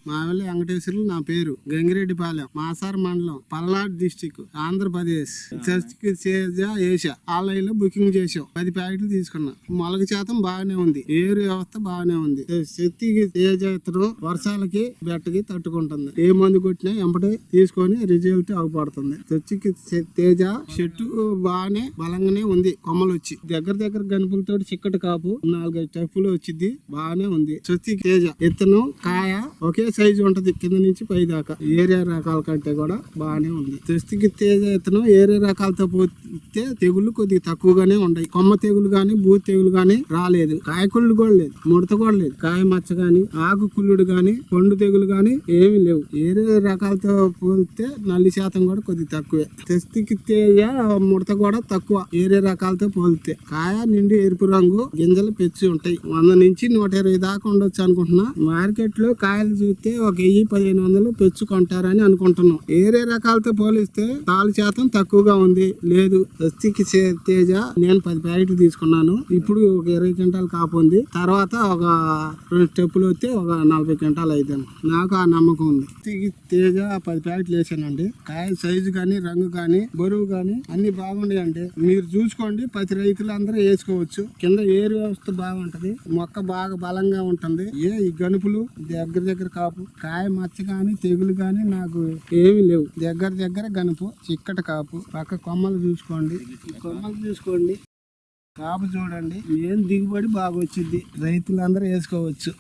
మావల్లి వెంకటేశ్వర్లు నా పేరు. గంగిరెడ్డిపాలెం, మాసార్ మండలం, పల్నాడు డిస్టిక్, ఆంధ్రప్రదేశ్. చర్చికి ఏసా ఆన్లైన్ లో బుకింగ్ చేసాం. 10 ప్యాకెట్లు తీసుకున్నా. మొలక శాతం బాగానే ఉంది. ఏరు వ్యవస్థ బాగానే ఉంది. శక్తికి తేజ ఇతను వర్షాలకి బెట్టకి తట్టుకుంటుంది. ఏ మందు కొట్టినా ఎంపటి తీసుకొని రిజల్ట్ అవపడుతుంది. చర్చికి తేజ చెట్టు బాగానే బలంగానే ఉంది. కొమ్మలు వచ్చి దగ్గర గనుపులతో చిక్కటి కాపు 4-5 టైపులు వచ్చింది. బాగానే ఉంది. చర్చికి తేజ ఇతను కాయ ఒకే సైజు ఉంటది, కింద నుంచి పై దాకా. ఏరియా రకాల కంటే కూడా బాగానే ఉంది. చర్చికి తేజ ఇతను ఏరియా రకాలతో పోతే తెగుళ్ళు కొద్దిగా తక్కువగానే ఉన్నాయి. కొమ్మ తెగులు గాని, బూత్ తెగులు గాని రాలేదు. కాయ కుళ్ళు కూడా లేదు, ముడత కూడా లేదు. కాయ మచ్చ గాని, ఆకు కుళ్ళుడు గాని, పండు తెగులు గాని ఏమి లేవు. ఏరియా రకాలతో పోతే నల్లి శాతం కూడా కొద్దిగా తక్కువే. చర్చికి తేజ ముడత కూడా తక్కువ ఏరియా రకాలతో పోలితే. కాయ నిండి ఎరుపు రంగు, గింజలు పెంచి ఉంటాయి. 100 నుంచి 120 దాకా ఉండొచ్చు అనుకుంటున్నా. మార్కెట్ లో కాయలు చూస్తే 1000-1500 పెంచుకుంటారని అనుకుంటున్నాం. ఏరే రకాలతో పోలిస్తే తాలు శాతం తక్కువగా ఉంది. లేదు చర్చికి తేజ నేను 10 ప్యాకెట్లు తీసుకున్నాను. ఇప్పుడు ఒక 20 క్వింటాల్ కాపు ఉంది. తర్వాత ఒక 2 స్టెప్పులు వస్తే ఒక 40 క్వింటాల్ అయితాను. నాకు ఆ నమ్మకం ఉంది. చర్చికి తేజ 10 ప్యాకెట్లు వేసానండి. కాయ సైజు గాని, రంగు గాని, బరువు గాని అన్ని బాగుండేయండి. మీరు చూసుకోండి. ప్రతి రైతులు అందరూ వేసుకోవచ్చు. కింద ఏరు వ్యవస్థ బాగుంటది. మొక్క బాగా బలంగా ఉంటుంది. ఈ గనుపులు దగ్గర కాపు, కాయ మచ్చ గాని, తెగులు గాని నాకు ఏమి లేవు. దగ్గర గనుపు, చిక్కటి కాపు. పక్క కొమ్మలు చూసుకోండి. కాపు చూడండి. ఏం దిగుబడి బాగా వచ్చింది. రైతులందరూ వేసుకోవచ్చు.